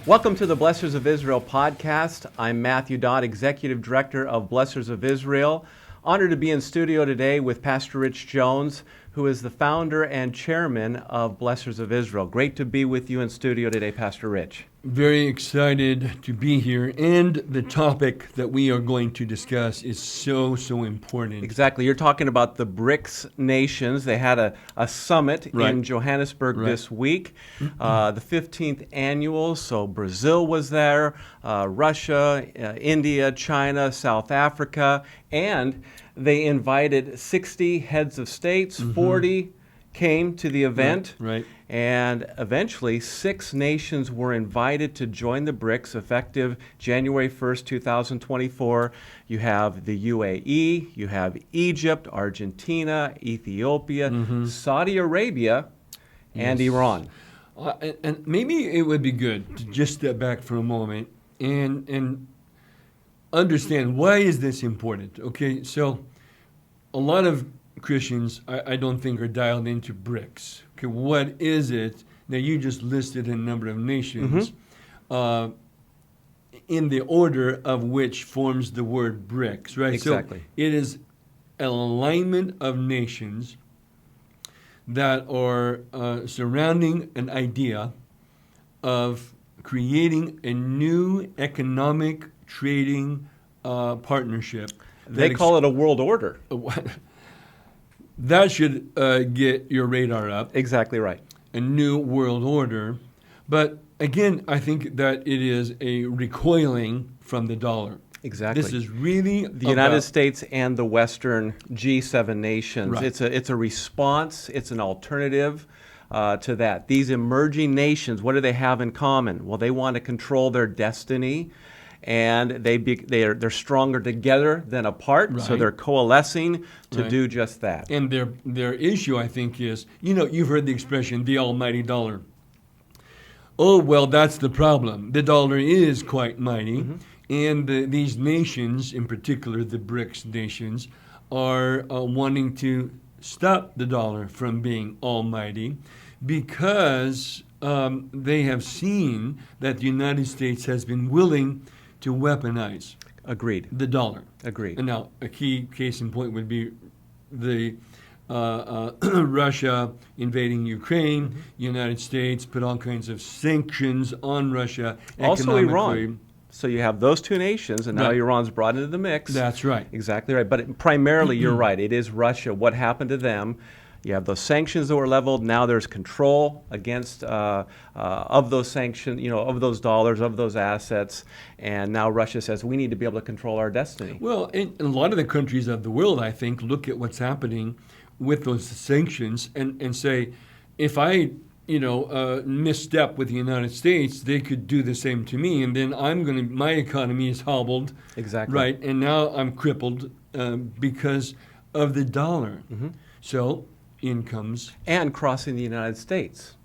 Welcome to the Blessors of Israel Podcast. I'm Matthew Dodd, Executive Director of Blessors of Israel. Honored to be in studio today with Pastor Rich Jones, who is the founder and chairman of Blessors of Israel. Great to be with you in studio today, Pastor Rich. Very excited to be here, and the topic that we are going to discuss is so important. Exactly. You're talking about the BRICS nations. They had a summit in Johannesburg this week, the 15th annual. So Brazil was there, Russia, India, China, South Africa, and they invited 60 heads of states, 40 came to the event, and eventually 6 nations were invited to join the BRICS effective January 1st, 2024. You have the UAE, you have Egypt, Argentina, Ethiopia, Saudi Arabia, and Iran. And maybe it would be good to just step back for a moment and understand, why is this important? Okay, so a lot of Christians, I don't think, are dialed into BRICS. Okay, what is it? Now, you just listed a number of nations in the order of which forms the word BRICS, right? Exactly. So it is an alignment of nations that are surrounding an idea of creating a new economic trading partnership. They call it a world order. That should get your radar up. Exactly right. A new world order. But again, I think that it is a recoiling from the dollar. Exactly. This is really the United States and the Western G7 nations. Right. It's a response. It's an alternative to that. These emerging nations, what do they have in common? Well, they want to control their destiny, and they're stronger together than apart. So they're coalescing to do just that. And their issue, I think, is, you've heard the expression, the almighty dollar. Oh, well, that's the problem. The dollar is quite mighty. And these nations, in particular the BRICS nations, are wanting to stop the dollar from being almighty because they have seen that the United States has been willing to weaponize the dollar. Agreed. And now, a key case in point would be the Russia invading Ukraine. United States put all kinds of sanctions on Russia. Also Iran. So you have those two nations, and now Iran's brought into the mix. That's right. Exactly right. But primarily, you're right. It is Russia. What happened to them? You have those sanctions that were leveled. Now there's control against of those sanctions, of those dollars, of those assets. And now Russia says we need to be able to control our destiny. Well, and a lot of the countries of the world, I think, look at what's happening with those sanctions and say, if I misstep with the United States, they could do the same to me, and then my economy is hobbled. Exactly. Right, and now I'm crippled because of the dollar. So in comes... And crossing the United States.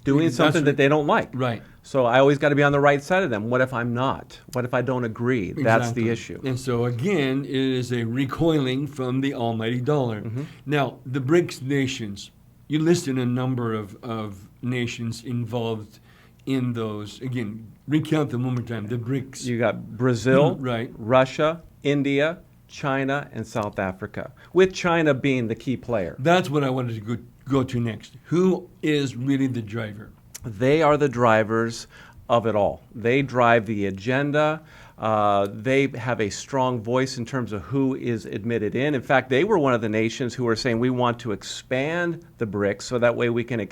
Doing something that they don't like. Right. So I always got to be on the right side of them. What if I'm not? What if I don't agree? Exactly. That's the issue. And so again, it is a recoiling from the almighty dollar. Now, the BRICS nations... You listed a number of nations involved in those. Again, recount them one more time. The BRICS. You got Brazil, right. Russia, India, China, and South Africa, with China being the key player. That's what I wanted to go to next. Who is really the driver? They are the drivers of it all. They drive the agenda. They have a strong voice in terms of who is admitted in. In fact, they were one of the nations who were saying we want to expand the BRICS so that way we can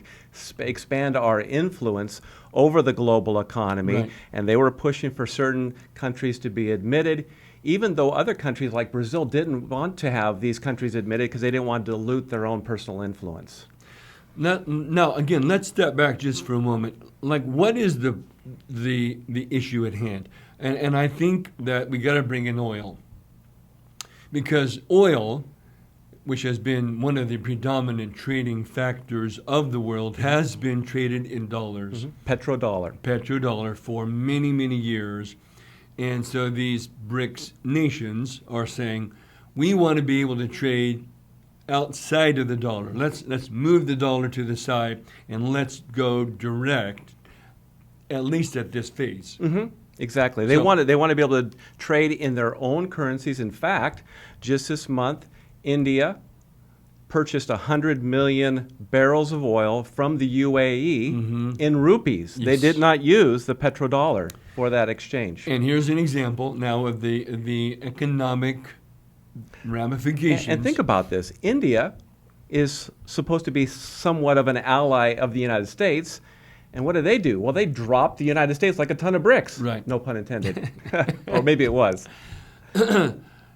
expand our influence over the global economy. Right. And they were pushing for certain countries to be admitted, even though other countries like Brazil didn't want to have these countries admitted because they didn't want to dilute their own personal influence. Now, again, let's step back just for a moment. Like, what is the issue at hand? And I think that we got to bring in oil, because oil, which has been one of the predominant trading factors of the world, has been traded in dollars. Petrodollar for many, many years. And so these BRICS nations are saying, we want to be able to trade outside of the dollar. Let's move the dollar to the side and let's go direct at least at this phase. Mm-hmm. Exactly. They want to be able to trade in their own currencies. In fact, just this month, India purchased 100 million barrels of oil from the UAE in rupees. Yes. They did not use the petrodollar for that exchange. And here's an example now of the economic ramifications. And think about this. India is supposed to be somewhat of an ally of the United States. And what do? Well, they dropped the United States like a ton of bricks. Right. No pun intended. Or maybe it was.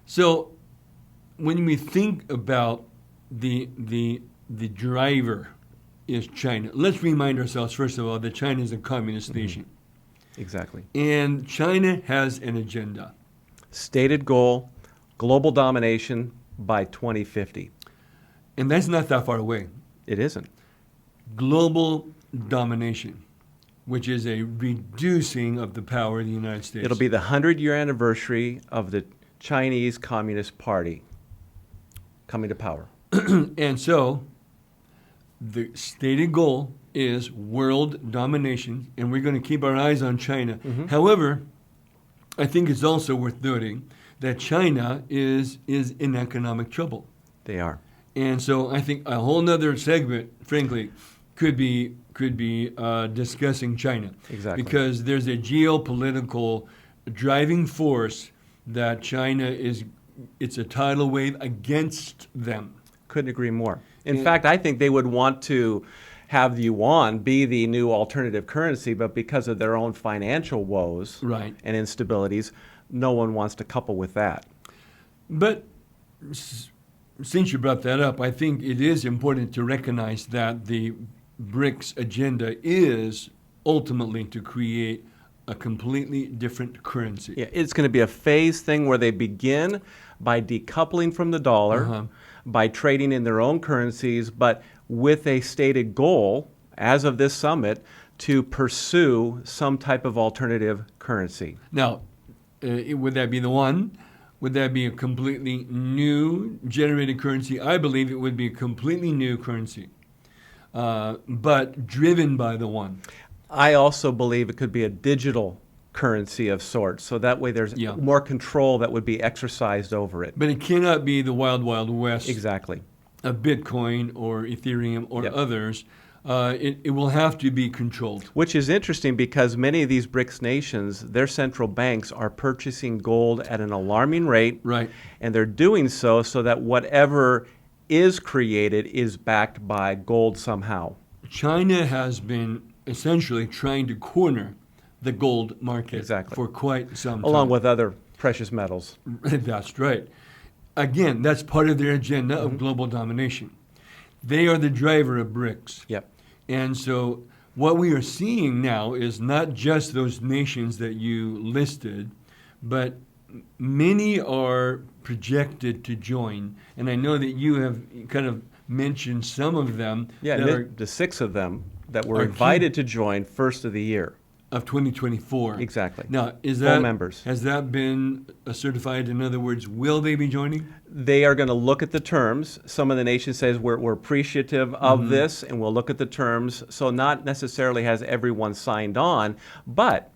So when we think about the driver is China, let's remind ourselves, first of all, that China is a communist nation. Exactly. And China has an agenda. Stated goal, global domination by 2050. And that's not that far away. It isn't. Global domination, which is a reducing of the power of the United States. It'll be the 100-year anniversary of the Chinese Communist Party coming to power. And so the stated goal is world domination, and we're going to keep our eyes on China. However, I think it's also worth noting that China is in economic trouble. They are. And so I think a whole nother segment, frankly, could be discussing China. Exactly. Because there's a geopolitical driving force that China it's a tidal wave against them. Couldn't agree more. In fact, I think they would want to have the yuan be the new alternative currency, but because of their own financial woes Right. and instabilities, no one wants to couple with that. But since you brought that up, I think it is important to recognize that the BRICS agenda is ultimately to create a completely different currency. Yeah, it's going to be a phase thing where they begin by decoupling from the dollar, by trading in their own currencies, but with a stated goal, as of this summit, to pursue some type of alternative currency. Now, would that be the one? Would that be a completely new generated currency? I believe it would be a completely new currency, but driven by the one. I also believe it could be a digital currency of sorts, so that way there's more control that would be exercised over it. But it cannot be the wild, wild west Exactly. of Bitcoin or Ethereum or others. It will have to be controlled. Which is interesting because many of these BRICS nations, their central banks are purchasing gold at an alarming rate. Right. And they're doing so that whatever is created is backed by gold somehow. China has been essentially trying to corner the gold market for quite some time. Along with other precious metals. That's right. Again, that's part of their agenda of global domination. They are the driver of BRICS. Yep. And so what we are seeing now is not just those nations that you listed, but many are projected to join. And I know that you have kind of mentioned some of them. Yeah, the 6 of them that were invited to join first of the year. Of 2024. Exactly. Now, full members. Has that been certified? In other words, will they be joining? They are going to look at the terms. Some of the nations says we're appreciative of this, and we'll look at the terms. So not necessarily has everyone signed on, but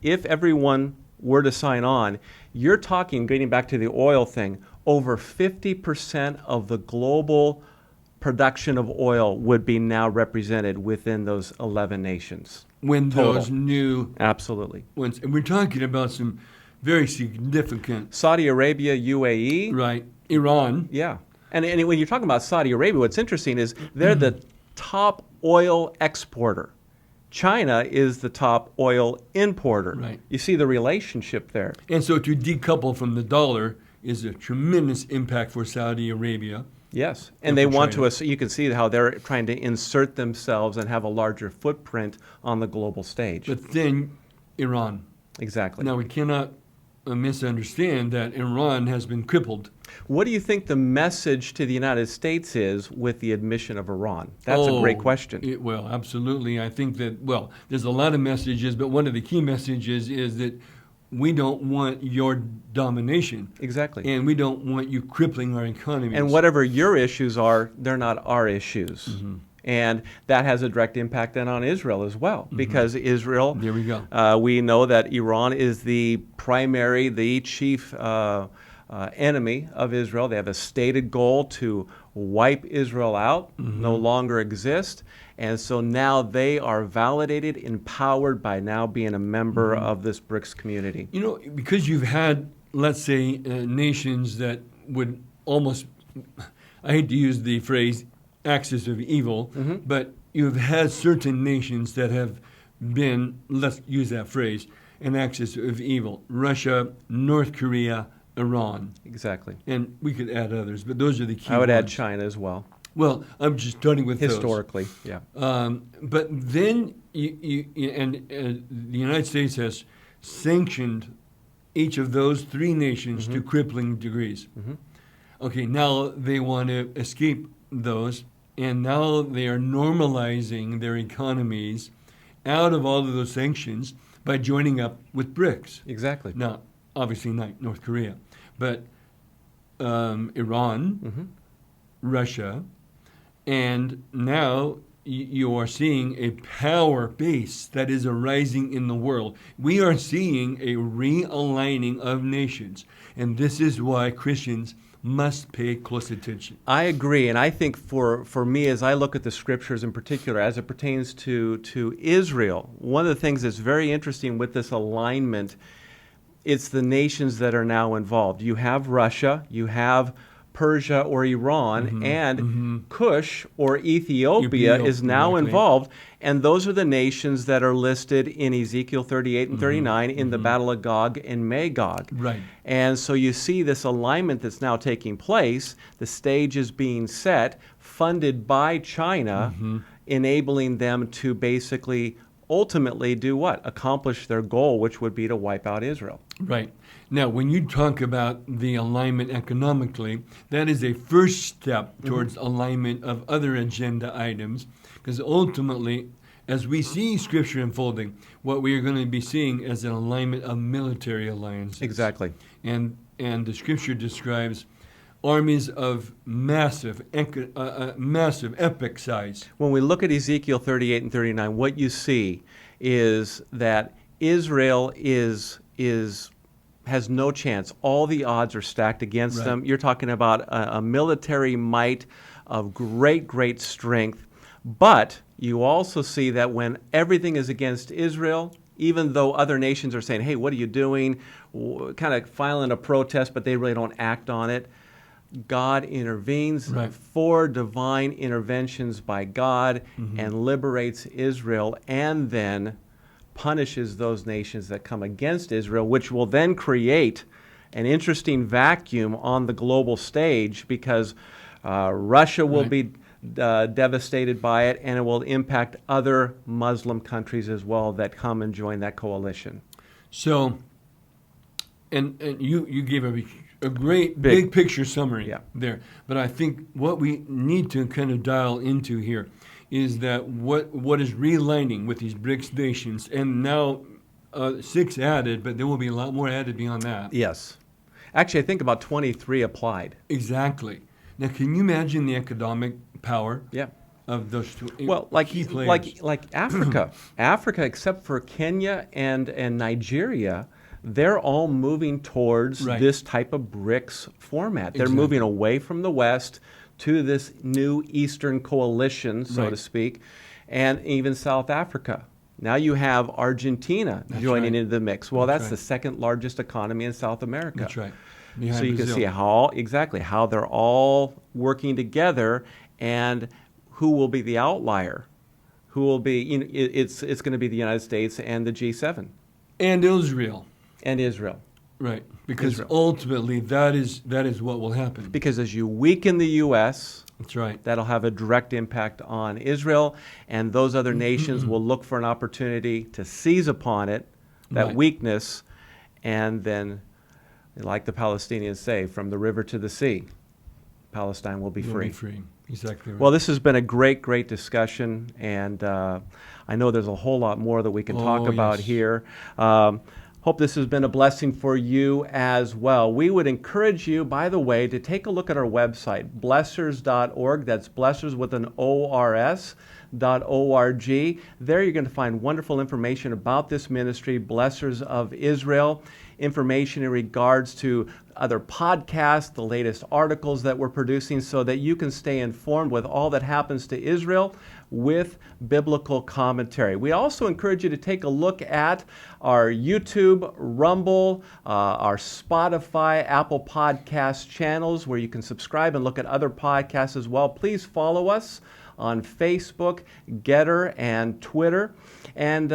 if everyone were to sign on, you're talking, getting back to the oil thing, over 50% of the global production of oil would be now represented within those 11 nations. When total. Those new... Absolutely. And we're talking about some very significant... Saudi Arabia, UAE. Right. Iran. Yeah. And when you're talking about Saudi Arabia, what's interesting is they're the top oil exporter. China is the top oil importer. Right. You see the relationship there. And so to decouple from the dollar is a tremendous impact for Saudi Arabia. Yes, and they want to, you can see how they're trying to insert themselves and have a larger footprint on the global stage. But then Iran. Exactly. Now, we cannot misunderstand that Iran has been crippled. What do you think the message to the United States is with the admission of Iran? That's a great question. Well, absolutely. I think that, there's a lot of messages, but one of the key messages is that we don't want your domination. Exactly. And we don't want you crippling our economies. And whatever your issues are, they're not our issues. And that has a direct impact then on Israel as well, because Israel, there we go. We know that Iran is the chief enemy of Israel. They have a stated goal to wipe Israel out, no longer exist. And so now they are validated, empowered by now being a member of this BRICS community. You know, because you've had, let's say, nations that would almost, I hate to use the phrase axis of evil, but you've had certain nations that have been, let's use that phrase, an axis of evil. Russia, North Korea, Iran. Exactly. And we could add others, but those are the key I would add ones. China as well. Well, I'm just starting with historically, those. yeah. But then, the United States has sanctioned each of those three nations to crippling degrees. Okay, now they want to escape those, and now they are normalizing their economies out of all of those sanctions by joining up with BRICS. Exactly. Now, obviously not North Korea, but Iran, Russia, and now you are seeing a power base that is arising in the world. We are seeing a realigning of nations, and this is why Christians must pay close attention. I agree, and I think for me, as I look at the scriptures in particular, as it pertains to Israel, one of the things that's very interesting with this alignment, it's the nations that are now involved. You have Russia, you have Persia or Iran, and Cush or Ethiopia is now involved, and those are the nations that are listed in Ezekiel 38 and 39 in the Battle of Gog and Magog. Right. And so you see this alignment that's now taking place. The stage is being set, funded by China, enabling them to basically ultimately do what? Accomplish their goal, which would be to wipe out Israel. Right. Now, when you talk about the alignment economically, that is a first step towards alignment of other agenda items, because ultimately, as we see Scripture unfolding, what we are going to be seeing is an alignment of military alliances. Exactly. And the Scripture describes armies of massive epic size. When we look at Ezekiel 38 and 39, what you see is that Israel has no chance. All the odds are stacked against them. You're talking about a military might of great, great strength. But you also see that when everything is against Israel, even though other nations are saying, hey, what are you doing? Kind of filing a protest, but they really don't act on it. God intervenes, for divine interventions by God, and liberates Israel, and then punishes those nations that come against Israel, which will then create an interesting vacuum on the global stage, because Russia will be devastated by it, and it will impact other Muslim countries as well that come and join that coalition. So, and you gave a great big picture summary there. But I think what we need to kind of dial into here is that what is realigning with these BRICS nations, and now 6 added, but there will be a lot more added beyond that. Yes. Actually, I think about 23 applied. Exactly. Now, can you imagine the economic power of those two key players? Like Africa. Africa, except for Kenya and Nigeria, they're all moving towards this type of BRICS format. They're moving away from the West to this new Eastern coalition, so to speak, and even South Africa. Now you have Argentina joining into the mix. Well, that's the second largest economy in South America. That's right. So you can see how they're all working together, and who will be the outlier? Who will be? It's going to be the United States and the G7 and Israel. And Israel. Right, because ultimately that is what will happen. Because as you weaken the U.S., that's right, that'll have a direct impact on Israel, and those other nations will look for an opportunity to seize upon it, that weakness, and then, like the Palestinians say, from the river to the sea, Palestine will be free. Exactly right. Well, this has been a great, great discussion, and I know there's a whole lot more that we can talk about here. Hope this has been a blessing for you as well. We would encourage you, by the way, to take a look at our website, blessors.org. That's blessors with an O-R-S. .org. There you're going to find wonderful information about this ministry, Blessors of Israel, information in regards to other podcasts, the latest articles that we're producing, so that you can stay informed with all that happens to Israel with biblical commentary. We also encourage you to take a look at our YouTube, Rumble, our Spotify, Apple Podcast channels, where you can subscribe and look at other podcasts as well. Please follow us on Facebook, Getter, and Twitter. And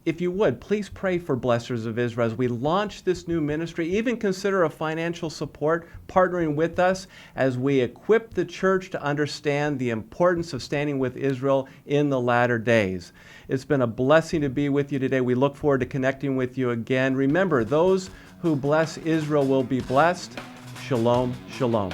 if you would, please pray for Blessors of Israel as we launch this new ministry. Even consider a financial support, partnering with us as we equip the church to understand the importance of standing with Israel in the latter days. It's been a blessing to be with you today. We look forward to connecting with you again. Remember, those who bless Israel will be blessed. Shalom, shalom.